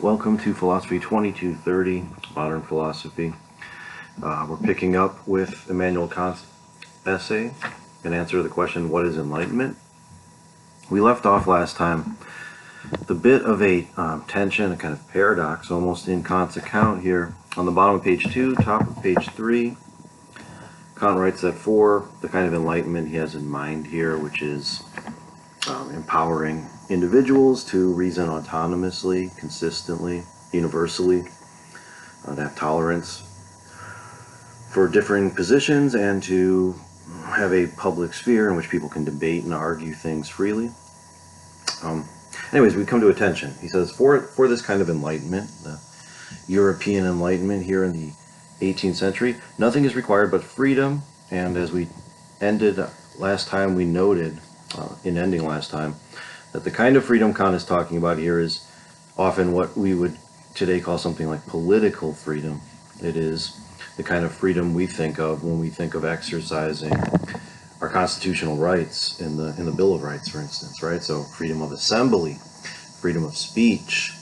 Welcome to Philosophy 2230, Modern Philosophy. We're picking up with Immanuel Kant's essay in answer to the question, what is enlightenment? We left off last time the bit of a tension, a kind of paradox almost in Kant's account here. On the bottom of page 2, top of page 3, Kant writes that for the kind of enlightenment he has in mind here, which is empowering individuals to reason autonomously, consistently, universally, to have tolerance for differing positions, and to have a public sphere in which people can debate and argue things freely. Anyways, we come to a tension. He says, for this kind of enlightenment, the European enlightenment here in the 18th century, nothing is required but freedom, and as we ended last time, we noted, in ending last time, that the kind of freedom Kant is talking about here is often what we would today call something like political freedom. It is the kind of freedom we think of when we think of exercising our constitutional rights in the Bill of Rights, for instance, right? So freedom of assembly, freedom of speech,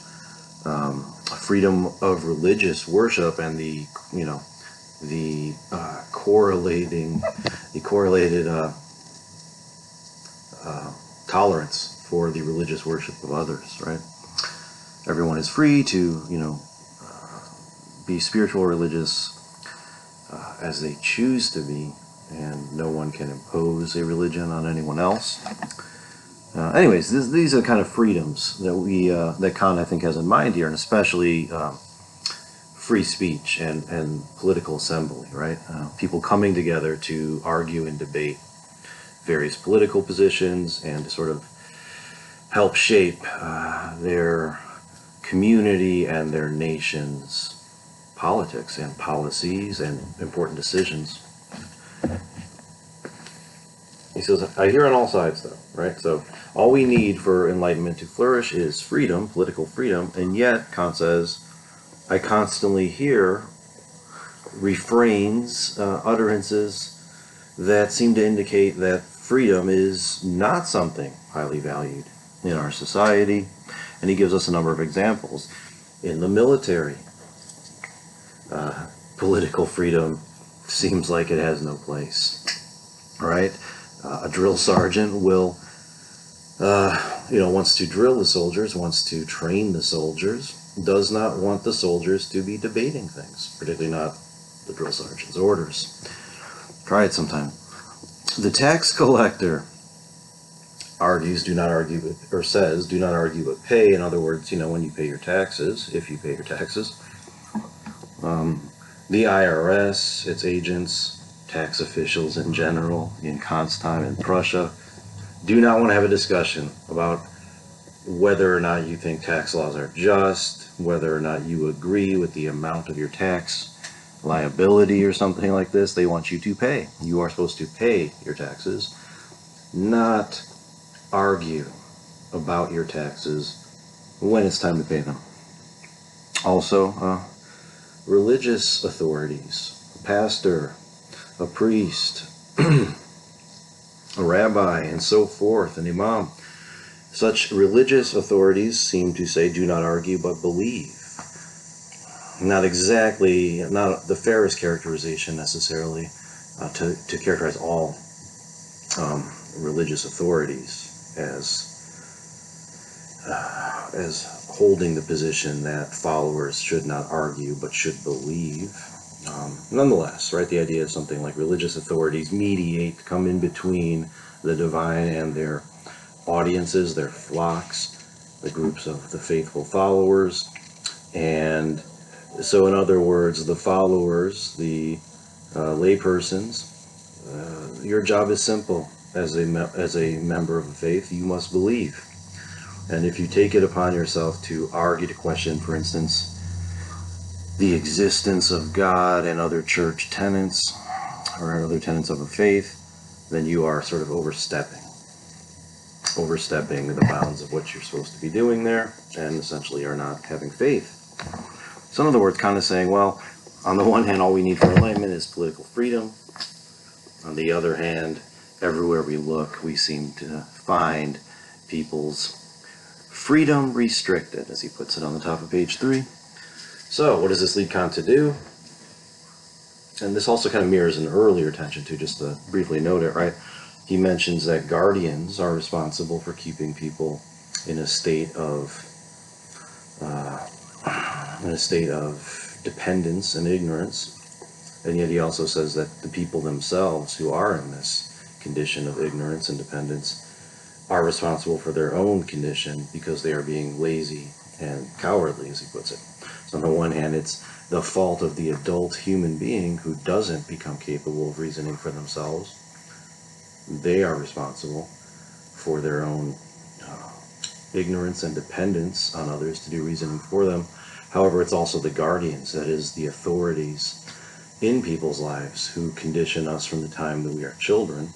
freedom of religious worship, and the correlated tolerance for the religious worship of others, right? Everyone is free to, be spiritual or religious as they choose to be, and no one can impose a religion on anyone else. Anyways, these are kind of freedoms that that Kant, I think, has in mind here, and especially free speech and political assembly, right? People coming together to argue and debate various political positions and to sort of help shape their community and their nation's politics and policies and important decisions. He says, I hear on all sides, though, right? So all we need for enlightenment to flourish is freedom, political freedom, and yet, Kant says, I constantly hear refrains, utterances that seem to indicate that freedom is not something highly valued in our society, and he gives us a number of examples. In the military, political freedom seems like it has no place, right? A drill sergeant will, wants to drill the soldiers, wants to train the soldiers, does not want the soldiers to be debating things, particularly not the drill sergeant's orders. Try it sometime. The tax collector argues, do not argue with, or says, do not argue but pay. In other words, when you pay your taxes, if you pay your taxes. The IRS, its agents, tax officials in general, in Kant's time in Prussia, do not want to have a discussion about whether or not you think tax laws are just, whether or not you agree with the amount of your tax liability or something like this. They want you to pay. You are supposed to pay your taxes, not argue about your taxes when it's time to pay them. Also, religious authorities, a pastor, a priest, a rabbi, and so forth, an imam. Such religious authorities seem to say, do not argue but believe. Not the fairest characterization necessarily to characterize all religious authorities as holding the position that followers should not argue but should believe. Nonetheless, right, the idea is something like religious authorities mediate, come in between the divine and their audiences, their flocks, the groups of the faithful followers. And so, in other words, the followers, the laypersons, your job is simple. As a member of the faith, you must believe. And if you take it upon yourself to argue, to question, for instance, the existence of God and other church tenets or other tenets of a faith, then you are sort of overstepping the bounds of what you're supposed to be doing there, and essentially are not having faith. So in other words, Kant is saying, well, on the one hand, all we need for enlightenment is political freedom. On the other hand, everywhere we look, we seem to find people's freedom restricted, as he puts it on the top of page 3. So what does this lead Kant to do? And this also kind of mirrors an earlier tension too, just to briefly note it, right? He mentions that guardians are responsible for keeping people in a state of dependence and ignorance, and yet he also says that the people themselves who are in this condition of ignorance and dependence are responsible for their own condition because they are being lazy and cowardly, as he puts it. So on the one hand, it's the fault of the adult human being who doesn't become capable of reasoning for themselves. They are responsible for their own ignorance and dependence on others to do reasoning for them. However, it's also the guardians, that is, the authorities in people's lives who condition us from the time that we are children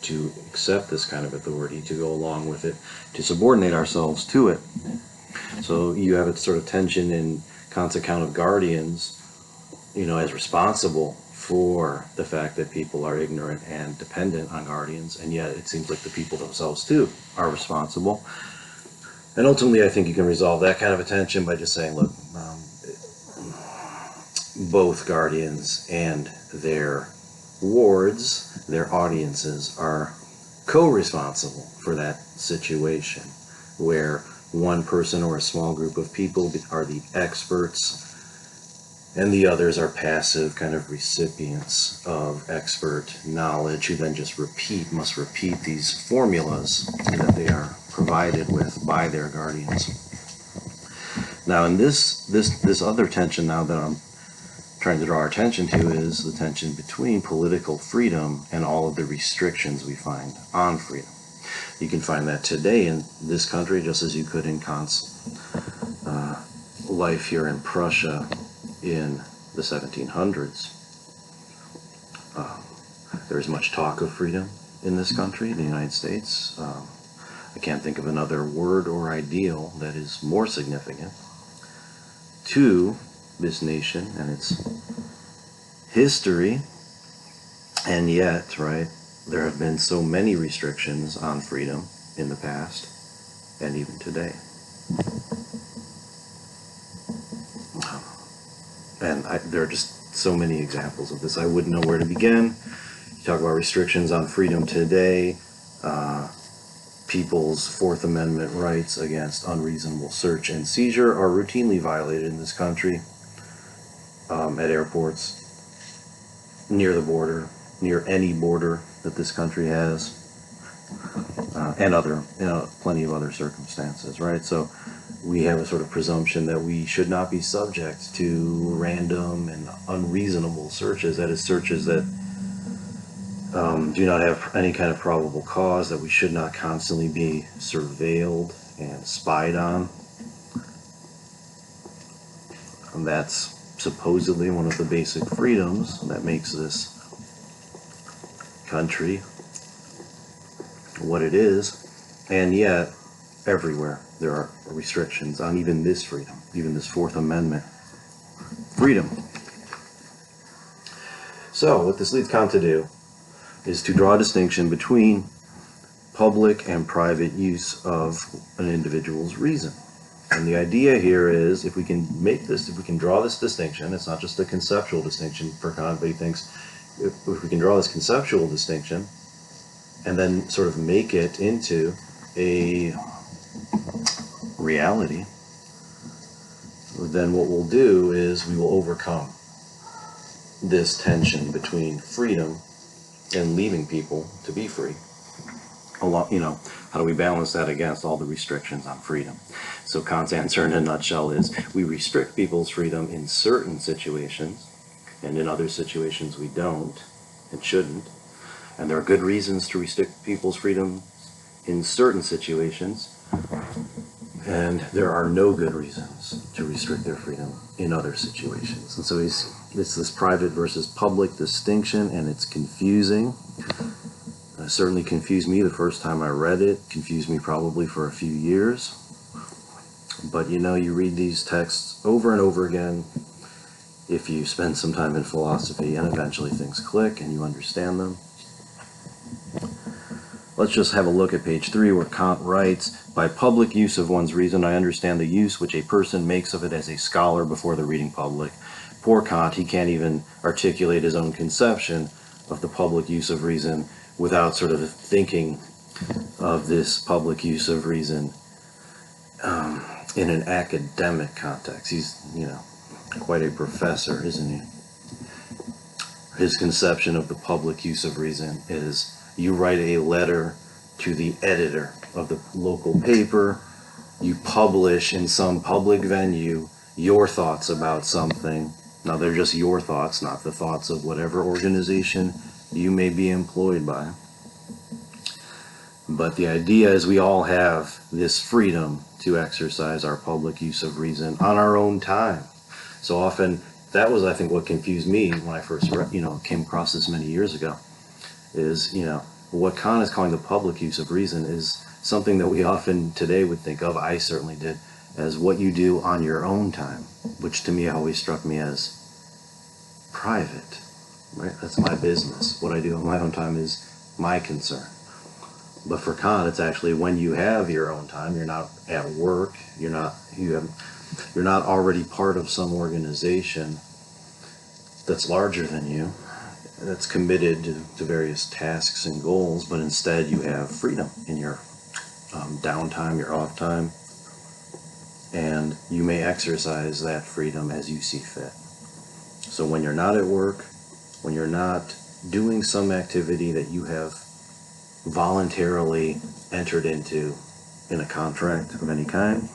to accept this kind of authority, to go along with it, to subordinate ourselves to it. So you have a sort of tension in Kant's account of guardians, as responsible for the fact that people are ignorant and dependent on guardians, and yet it seems like the people themselves too are responsible. And ultimately, I think you can resolve that kind of a tension by just saying, look, both guardians and their wards, their audiences, are co-responsible for that situation, where one person or a small group of people are the experts and the others are passive kind of recipients of expert knowledge who then just must repeat these formulas that they are provided with by their guardians. Now, in this other tension now that I'm trying to draw our attention to is the tension between political freedom and all of the restrictions we find on freedom. You can find that today in this country just as you could in Kant's life here in Prussia in the 1700s. There is much talk of freedom in this country, the United States. I can't think of another word or ideal that is more significant to this nation and its history, and yet, right, there have been so many restrictions on freedom in the past and even today. And there are just so many examples of this. I wouldn't know where to begin. You talk about restrictions on freedom today, people's Fourth Amendment rights against unreasonable search and seizure are routinely violated in this country, at airports, near the border, near any border that this country has, and other, plenty of other circumstances, right? So we have a sort of presumption that we should not be subject to random and unreasonable searches, that is, searches that do not have any kind of probable cause, that we should not constantly be surveilled and spied on. And that's supposedly one of the basic freedoms that makes this country what it is, and yet everywhere there are restrictions on even this freedom, even this Fourth Amendment freedom. So what this leads Kant to do is to draw a distinction between public and private use of an individual's reason. And the idea here is, if we can draw this distinction, it's not just a conceptual distinction for Kant, but he thinks if we can draw this conceptual distinction and then sort of make it into a reality, then what we'll do is we will overcome this tension between freedom and leaving people to be free. How do we balance that against all the restrictions on freedom? So Kant's answer in a nutshell is, we restrict people's freedom in certain situations, and in other situations we don't and shouldn't. And there are good reasons to restrict people's freedom in certain situations, and there are no good reasons to restrict their freedom in other situations. And so it's this private versus public distinction, and it's confusing. It certainly confused me the first time I read it, confused me probably for a few years. But you read these texts over and over again if you spend some time in philosophy, and eventually things click and you understand them. let's just have a look at page 3 where Kant writes, by public use of one's reason, I understand the use which a person makes of it as a scholar before the reading public. Poor Kant, he can't even articulate his own conception of the public use of reason without sort of thinking of this public use of reason in an academic context. He's, quite a professor, isn't he? His conception of the public use of reason is you write a letter to the editor of the local paper, you publish in some public venue your thoughts about something. Now they're just your thoughts, not the thoughts of whatever organization you may be employed by. But the idea is we all have this freedom to exercise our public use of reason on our own time. So often, that was, I think, what confused me when I first, came across this many years ago, is, what Kant is calling the public use of reason is something that we often today would think of, I certainly did, as what you do on your own time, which to me always struck me as private, right? That's my business. What I do on my own time is my concern. But for Kant, it's actually when you have your own time, you're not at work, you're not already part of some organization that's larger than you, that's committed to various tasks and goals, but instead you have freedom in your downtime, your off time, and you may exercise that freedom as you see fit. So when you're not at work, when you're not doing some activity that you have voluntarily entered into in a contract of any kind,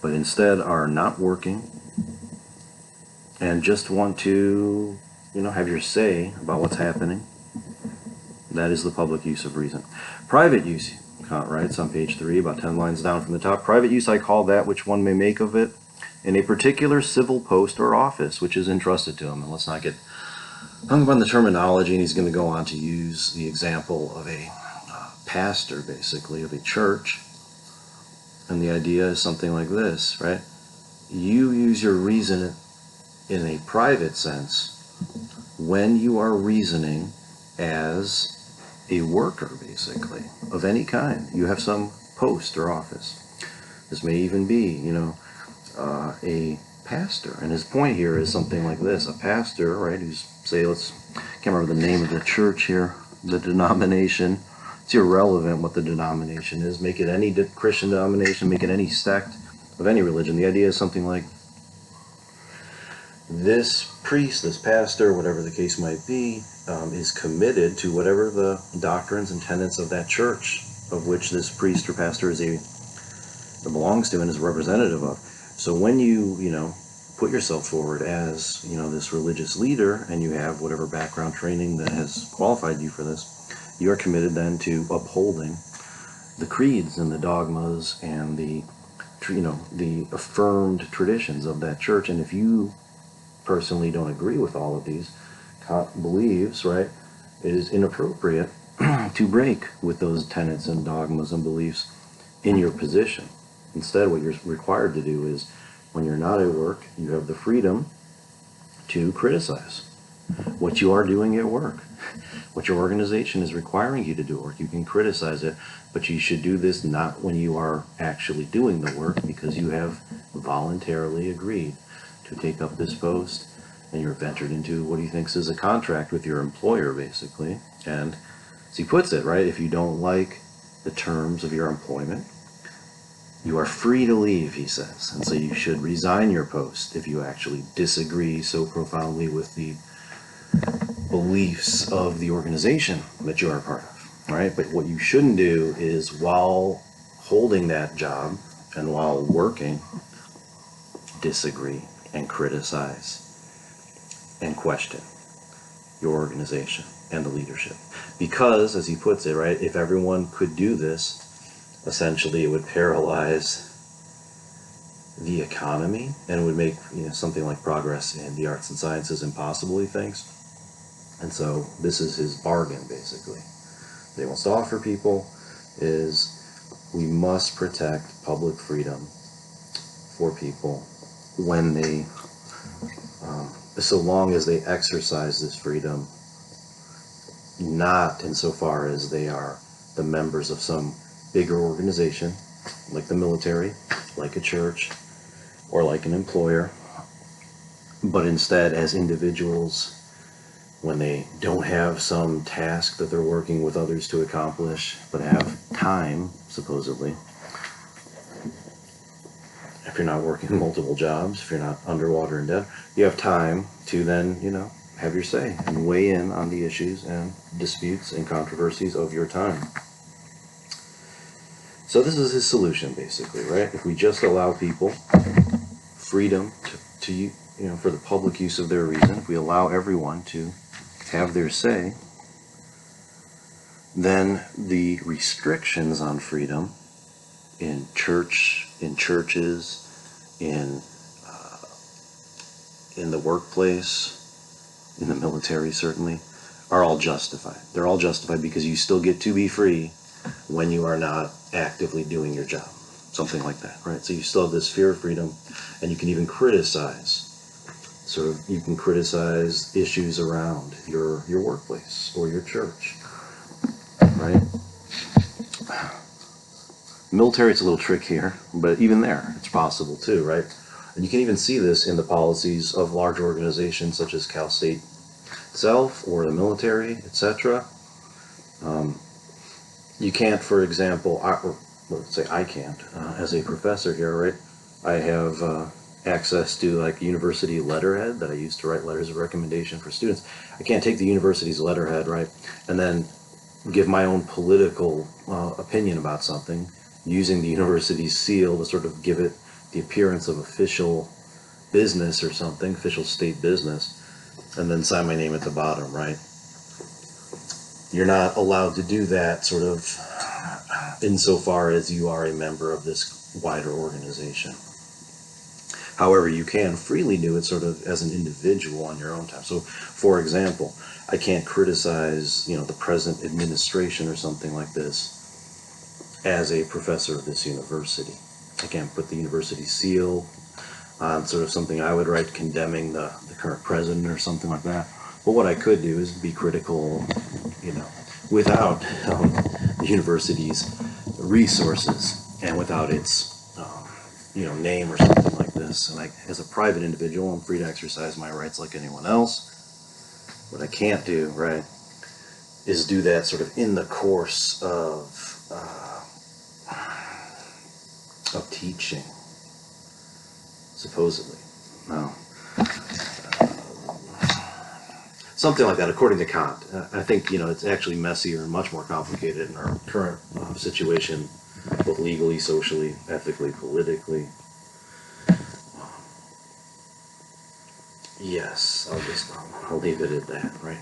but instead are not working and just want to, have your say about what's happening, that is the public use of reason. Private use, Kant writes on page 3, about 10 lines down from the top, private use I call that which one may make of it in a particular civil post or office which is entrusted to him. And let's not get hung up on the terminology, and he's going to go on to use the example of a pastor, basically, of a church. And the idea is something like this, right? You use your reason in a private sense when you are reasoning as a worker, basically, of any kind. You have some post or office. This may even be, a pastor. And his point here is something like this. A pastor, right, who's, can't remember the name of the church here, the denomination. It's irrelevant what the denomination is. Make it any Christian denomination, make it any sect of any religion. The idea is something like this priest, this pastor, whatever the case might be, is committed to whatever the doctrines and tenets of that church of which this priest or pastor belongs to and is representative of. So when you, put yourself forward as, this religious leader, and you have whatever background training that has qualified you for this, you are committed then to upholding the creeds and the dogmas and the affirmed traditions of that church. And if you personally don't agree with all of these, Kant believes, right, it is inappropriate to break with those tenets and dogmas and beliefs in your position. Instead, what you're required to do is, when you're not at work, you have the freedom to criticize what you are doing at work, what your organization is requiring you to do at work. You can criticize it, but you should do this not when you are actually doing the work, because you have voluntarily agreed to take up this post, and you're entered into what he thinks is a contract with your employer, basically. And as he puts it, right, if you don't like the terms of your employment, you are free to leave, he says. And so you should resign your post if you actually disagree so profoundly with the beliefs of the organization that you are a part of, right? But what you shouldn't do is, while holding that job and while working, disagree and criticize and question your organization and the leadership. Because, as he puts it, right, if everyone could do this, essentially it would paralyze the economy and it would make something like progress in the arts and sciences impossible, he thinks. And so this is his bargain, basically, that he wants to offer people, is we must protect public freedom for people when they, so long as they exercise this freedom not insofar as they are the members of some bigger organization, like the military, like a church, or like an employer, but instead as individuals when they don't have some task that they're working with others to accomplish, but have time, supposedly. If you're not working multiple jobs, if you're not underwater in debt, you have time to then, have your say and weigh in on the issues and disputes and controversies of your time. So this is his solution, basically, right? If we just allow people freedom to for the public use of their reason, if we allow everyone to have their say, then the restrictions on freedom in churches, in the workplace, in the military certainly, are all justified. They're all justified because you still get to be free when you are not actively doing your job. Something like that, right? So you still have this fear of freedom, and you can even criticize. You can criticize issues around your workplace or your church, right? Military, it's a little trickier, but even there, it's possible too, right? And you can even see this in the policies of large organizations such as Cal State itself or the military, etc. You can't, for example, let's say I can't, as a professor here, right? I have access to like university letterhead that I use to write letters of recommendation for students. I can't take the university's letterhead, right, and then give my own political opinion about something using the university's seal to sort of give it the appearance of official business or something, official state business, and then sign my name at the bottom, right? You're not allowed to do that sort of insofar as you are a member of this wider organization. However, you can freely do it sort of as an individual on your own time. So, for example, I can't criticize, the present administration or something like this as a professor of this university. I can't put the university seal on sort of something I would write condemning the current president or something like that. But what I could do is be critical, without the university's resources and without its, name or something like this. And as a private individual, I'm free to exercise my rights like anyone else. What I can't do, right, is do that sort of in the course of teaching, supposedly. No. Something like that, according to Kant. I think, it's actually messier and much more complicated in our current situation, both legally, socially, ethically, politically. Yes, I'll leave it at that, right?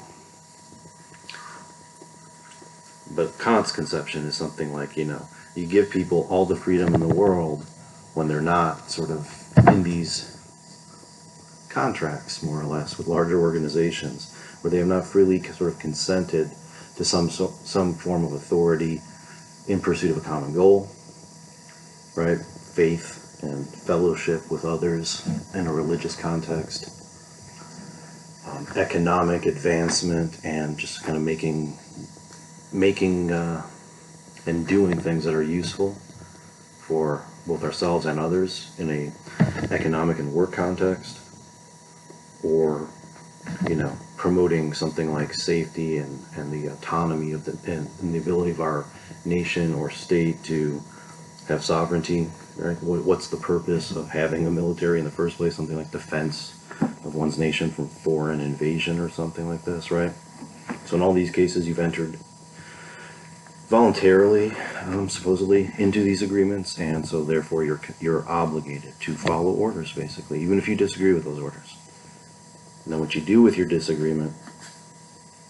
But Kant's conception is something like, you give people all the freedom in the world when they're not sort of in these contracts, more or less, with larger organizations, where they have not freely sort of consented to some form of authority in pursuit of a common goal, right? Faith and fellowship with others in a religious context, economic advancement, and just kind of making and doing things that are useful for both ourselves and others in a economic and work context, or promoting something like safety and the autonomy of and the ability of our nation or state to have sovereignty, right? What's the purpose of having a military in the first place? Something like defense of one's nation from foreign invasion or something like this, right? So in all these cases, you've entered voluntarily, supposedly, into these agreements, and so therefore you're obligated to follow orders, basically, even if you disagree with those orders. And then what you do with your disagreement,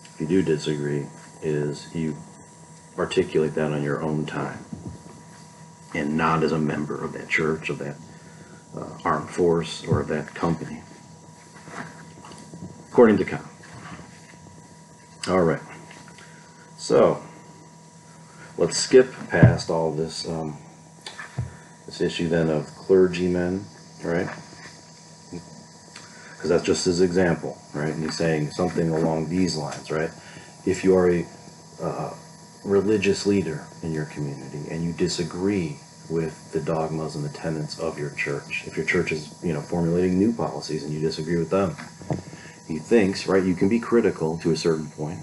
if you do disagree, is you articulate that on your own time, and not as a member of that church, of that armed force, or of that company, according to Kant. All right. So let's skip past all this this issue then of clergymen, right? Because that's just his example, right? And he's saying something along these lines, right? If you are a religious leader in your community and you disagree with the dogmas and the tenets of your church, if your church is, formulating new policies and you disagree with them, he thinks, right, you can be critical to a certain point.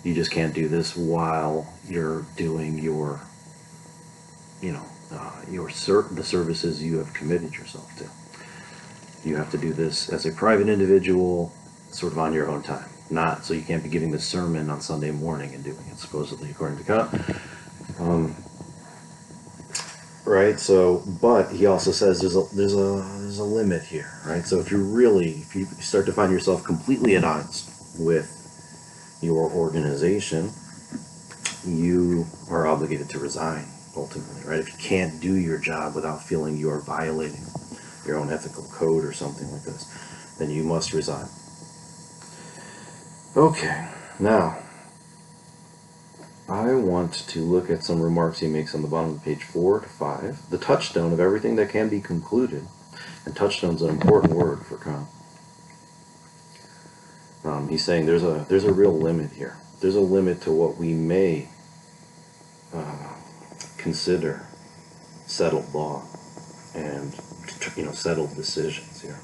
You just can't do this while you're doing your, the services you have committed yourself to. You have to do this as a private individual, sort of on your own time. Not so you can't be giving the sermon on Sunday morning and doing it, supposedly, according to Kant. Right. So, but he also says there's a limit here, right? So if you start to find yourself completely at odds with your organization, you are obligated to resign ultimately, right? If you can't do your job without feeling you are violating your own ethical code or something like this, then you must resign. Okay, now I want to look at some remarks he makes on the bottom of page 4 to 5. The touchstone of everything that can be concluded, and touchstone's an important word for Kant. He's saying there's a real limit here. There's a limit to what we may consider settled law and settled decisions here.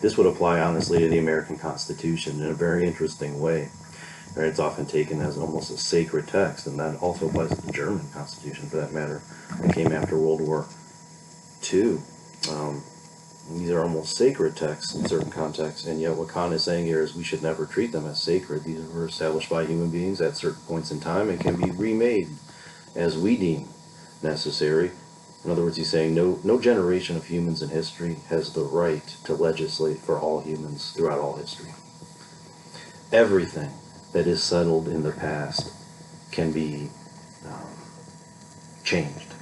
This would apply honestly to the American Constitution in a very interesting way. Right? It's often taken as almost a sacred text, and that also applies to the German Constitution, for that matter, that came after World War II. These are almost sacred texts in certain contexts, and yet what Kant is saying here is we should never treat them as sacred. These were established by human beings at certain points in time and can be remade as we deem necessary. In other words, he's saying no generation of humans in history has the right to legislate for all humans throughout all history. Everything that is settled in the past can be changed.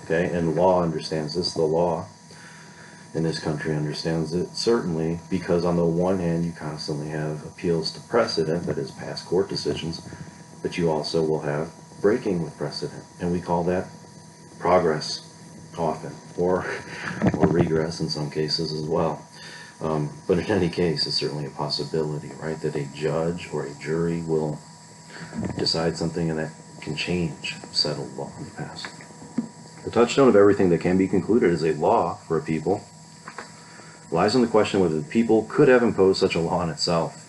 Okay, and law understands this. The law in this country understands it, certainly, because on the one hand you constantly have appeals to precedent, that is past court decisions, but you also will have breaking with precedent, and we call that progress often, or regress in some cases as well. But in any case, it's certainly a possibility, right, that a judge or a jury will decide something and that can change settled law in the past. The touchstone of everything that can be concluded as a law for a people lies in the question whether the people could have imposed such a law on itself.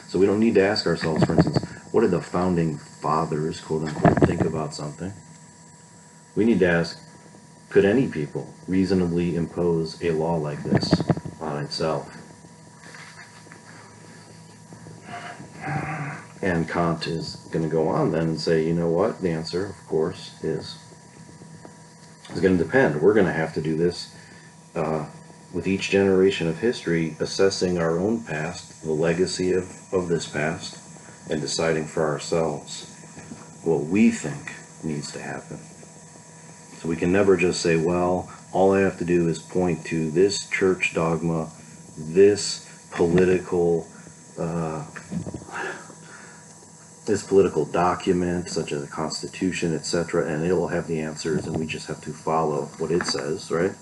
So we don't need to ask ourselves, for instance, what did the founding fathers, quote unquote, think about something? We need to ask, could any people reasonably impose a law like this on itself? And Kant is going to go on then and say, you know what? The answer, of course, is going to depend. We're going to have to do this with each generation of history, assessing our own past, the legacy of this past, and deciding for ourselves what we think needs to happen. So we can never just say, well, all I have to do is point to this church dogma, this political document, such as a constitution, etc., and it'll have the answers, and we just have to follow what it says, right?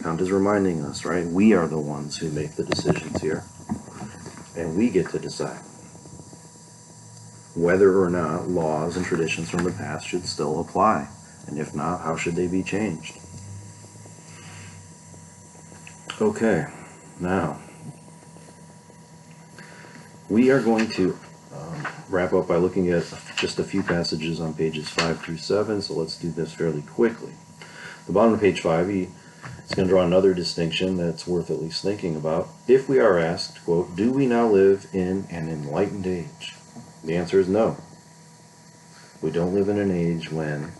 Kant is reminding us, right? We are the ones who make the decisions here, and we get to decide whether or not laws and traditions from the past should still apply, and if not, how should they be changed? Okay, now we are going to wrap up by looking at just a few passages on pages 5 through 7, so let's do this fairly quickly. The bottom of page 5, he's going to draw another distinction that's worth at least thinking about. If we are asked, quote, do we now live in an enlightened age? The answer is no. We don't live in an age when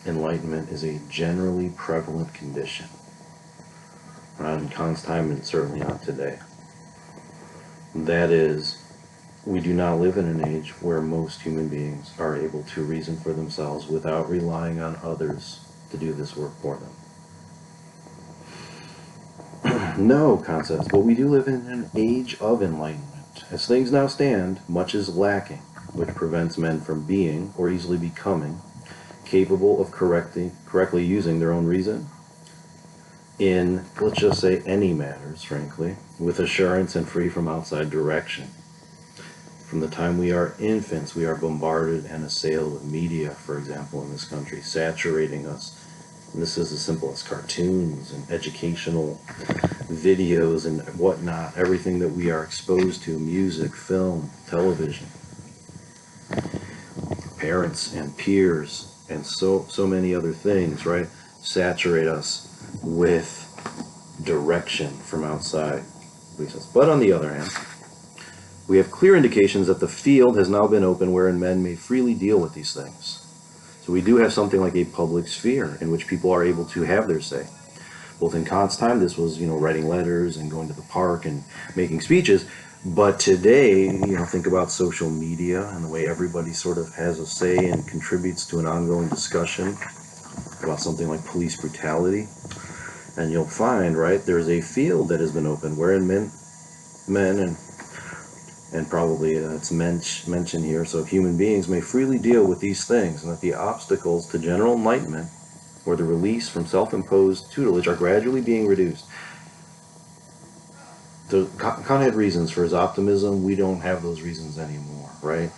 enlightenment is a generally prevalent condition. Not in Kant's time, and certainly not today. That is, we do not live in an age where most human beings are able to reason for themselves without relying on others to do this work for them. No, Kant says, but we do live in an age of enlightenment. As things now stand, much is lacking, which prevents men from being, or easily becoming, capable of correctly using their own reason in, let's just say, any matters, frankly, with assurance and free from outside direction. From the time we are infants, we are bombarded and assailed with media, for example, in this country, saturating us. And this is as simple as cartoons and educational videos and whatnot, everything that we are exposed to, music, film, television, parents and peers, and so many other things, right, saturate us with direction from outside. But on the other hand, we have clear indications that the field has now been opened wherein men may freely deal with these things. So we do have something like a public sphere in which people are able to have their say. Both in Kant's time, this was, writing letters and going to the park and making speeches. But today, think about social media and the way everybody sort of has a say and contributes to an ongoing discussion about something like police brutality. And you'll find, right, there's a field that has been opened wherein men and probably it's mentioned here, so human beings may freely deal with these things, and that the obstacles to general enlightenment or the release from self-imposed tutelage are gradually being reduced. Kant had reasons for his optimism. We don't have those reasons anymore, right?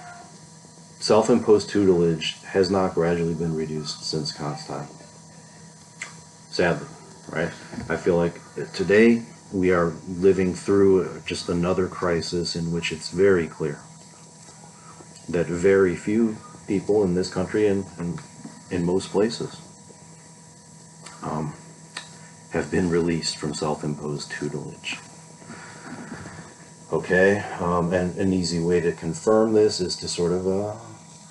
Self-imposed tutelage has not gradually been reduced since Kant's time. Sadly, right? I feel like today we are living through just another crisis in which it's very clear that very few people in this country and in most places have been released from self-imposed tutelage. Okay, and an easy way to confirm this is to sort of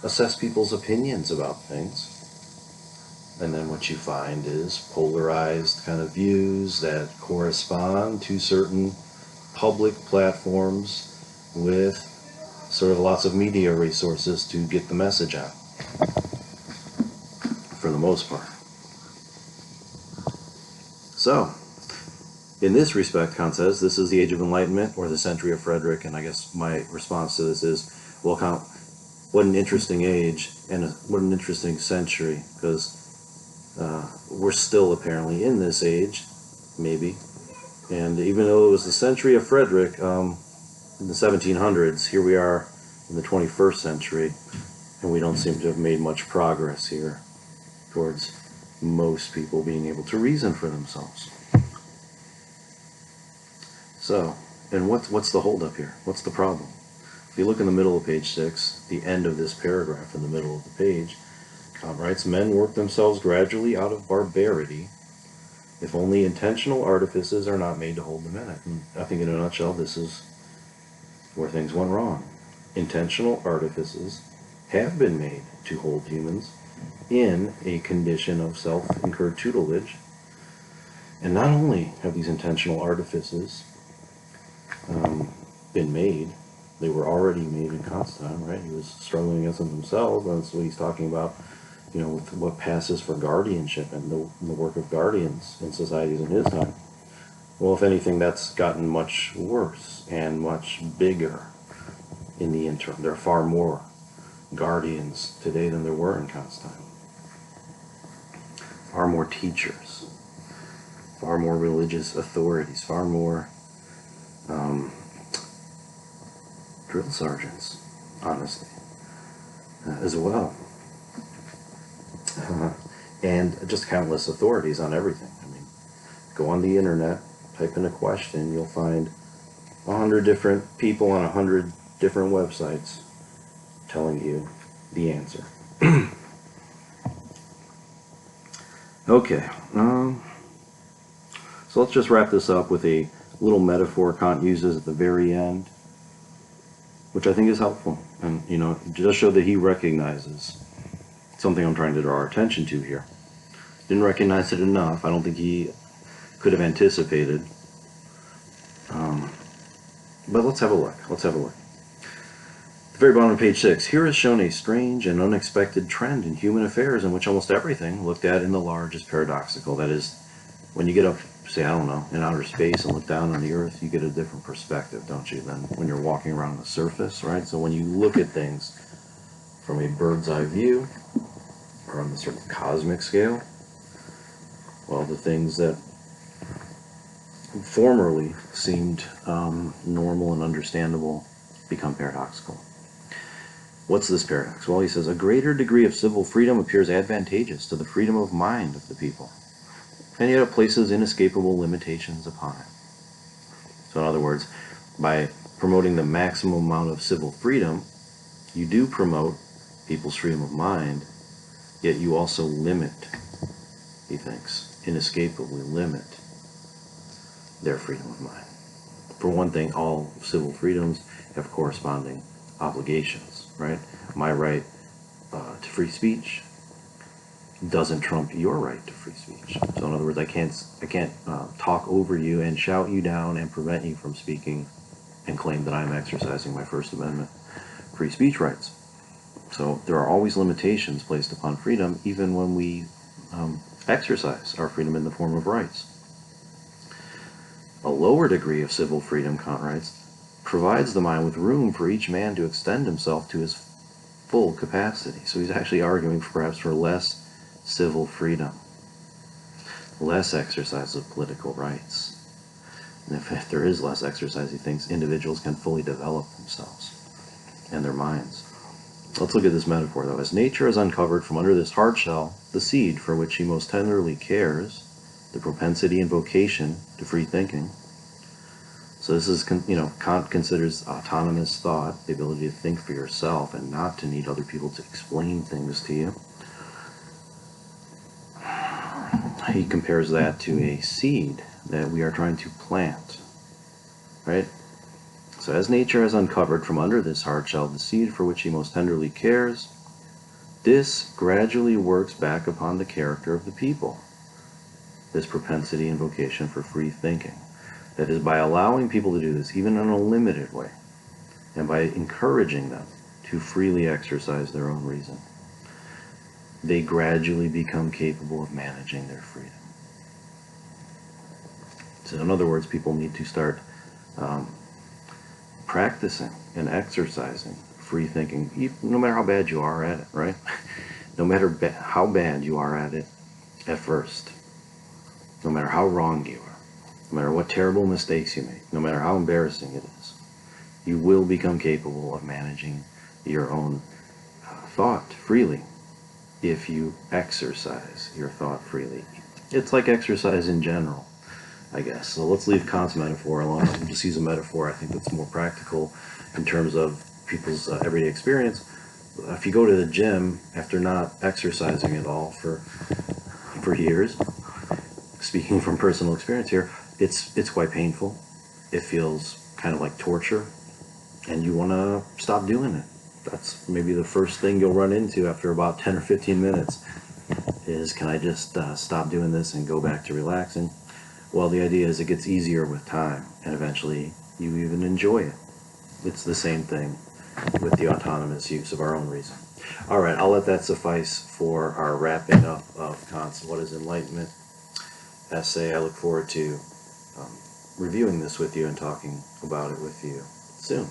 assess people's opinions about things. And then what you find is polarized kind of views that correspond to certain public platforms with sort of lots of media resources to get the message out, for the most part. So, in this respect, Kant says, this is the age of enlightenment, or the century of Frederick, and I guess my response to this is, well, Kant, what an interesting age, and what an interesting century, because we're still apparently in this age, maybe. And even though it was the century of Frederick in the 1700s, here we are in the 21st century, and we don't seem to have made much progress here towards most people being able to reason for themselves. So, and what's the holdup here? What's the problem? If you look in the middle of page 6, the end of this paragraph in the middle of the page, Kant writes, men work themselves gradually out of barbarity if only intentional artifices are not made to hold them in it. And I think in a nutshell, this is where things went wrong. Intentional artifices have been made to hold humans in a condition of self-incurred tutelage. And not only have these intentional artifices been made, they were already made in Kant's time, right? He was struggling against them himself. That's what he's talking about, with what passes for guardianship and the work of guardians in societies in his time. Well, if anything, that's gotten much worse and much bigger in the interim. There are far more guardians today than there were in Kant's time. Far more teachers, far more religious authorities, far more drill sergeants, honestly, as well. And just countless authorities on everything. I mean, go on the internet, type in a question, you'll find 100 different people on 100 different websites telling you the answer. Okay, so let's just wrap this up with a little metaphor Kant uses at the very end, which I think is helpful, and just show that he recognizes something I'm trying to draw our attention to here. Didn't recognize it enough. I don't think he could have anticipated. But let's have a look. At the very bottom of page 6, here is shown a strange and unexpected trend in human affairs in which almost everything looked at in the large is paradoxical. That is, when you get up, say, I don't know, in outer space and look down on the earth, you get a different perspective, don't you, than when you're walking around the surface, right? So when you look at things from a bird's eye view, or on the sort of cosmic scale, well, the things that formerly seemed normal and understandable become paradoxical. What's this paradox? Well, he says, a greater degree of civil freedom appears advantageous to the freedom of mind of the people, and yet it places inescapable limitations upon it. So in other words, by promoting the maximum amount of civil freedom, you do promote people's freedom of mind, yet you also limit, he thinks, inescapably limit their freedom of mind. For one thing, all civil freedoms have corresponding obligations, right? My right to free speech doesn't trump your right to free speech. So in other words, I can't talk over you and shout you down and prevent you from speaking and claim that I'm exercising my First Amendment free speech rights. So there are always limitations placed upon freedom, even when we exercise our freedom in the form of rights. A lower degree of civil freedom, Kant writes, provides the mind with room for each man to extend himself to his full capacity. So he's actually arguing perhaps for less civil freedom, less exercise of political rights. And if there is less exercise, he thinks individuals can fully develop themselves and their minds. Let's look at this metaphor, though. As nature has uncovered from under this hard shell the seed for which he most tenderly cares, the propensity and vocation to free thinking. So this is, Kant considers autonomous thought, the ability to think for yourself and not to need other people to explain things to you. He compares that to a seed that we are trying to plant, right? So as nature has uncovered from under this hard shell the seed for which he most tenderly cares, this gradually works back upon the character of the people, this propensity and vocation for free thinking. That is, by allowing people to do this, even in a limited way, and by encouraging them to freely exercise their own reason, they gradually become capable of managing their freedom. So in other words, people need to start practicing and exercising free thinking, no matter how bad you are at it, right? No matter how bad you are at it at first, no matter how wrong you are, no matter what terrible mistakes you make, no matter how embarrassing it is, you will become capable of managing your own thought freely if you exercise your thought freely. It's like exercise in general, I guess. So let's leave Kant's metaphor alone and just use a metaphor I think that's more practical in terms of people's everyday experience. If you go to the gym after not exercising at all for years, speaking from personal experience here, it's quite painful. It feels kind of like torture, and you want to stop doing it. That's maybe the first thing you'll run into after about 10 or 15 minutes is, can I just stop doing this and go back to relaxing? Well, the idea is it gets easier with time, and eventually you even enjoy it. It's the same thing with the autonomous use of our own reason. All right, I'll let that suffice for our wrapping up of Kant's What is Enlightenment essay. I look forward to reviewing this with you and talking about it with you soon.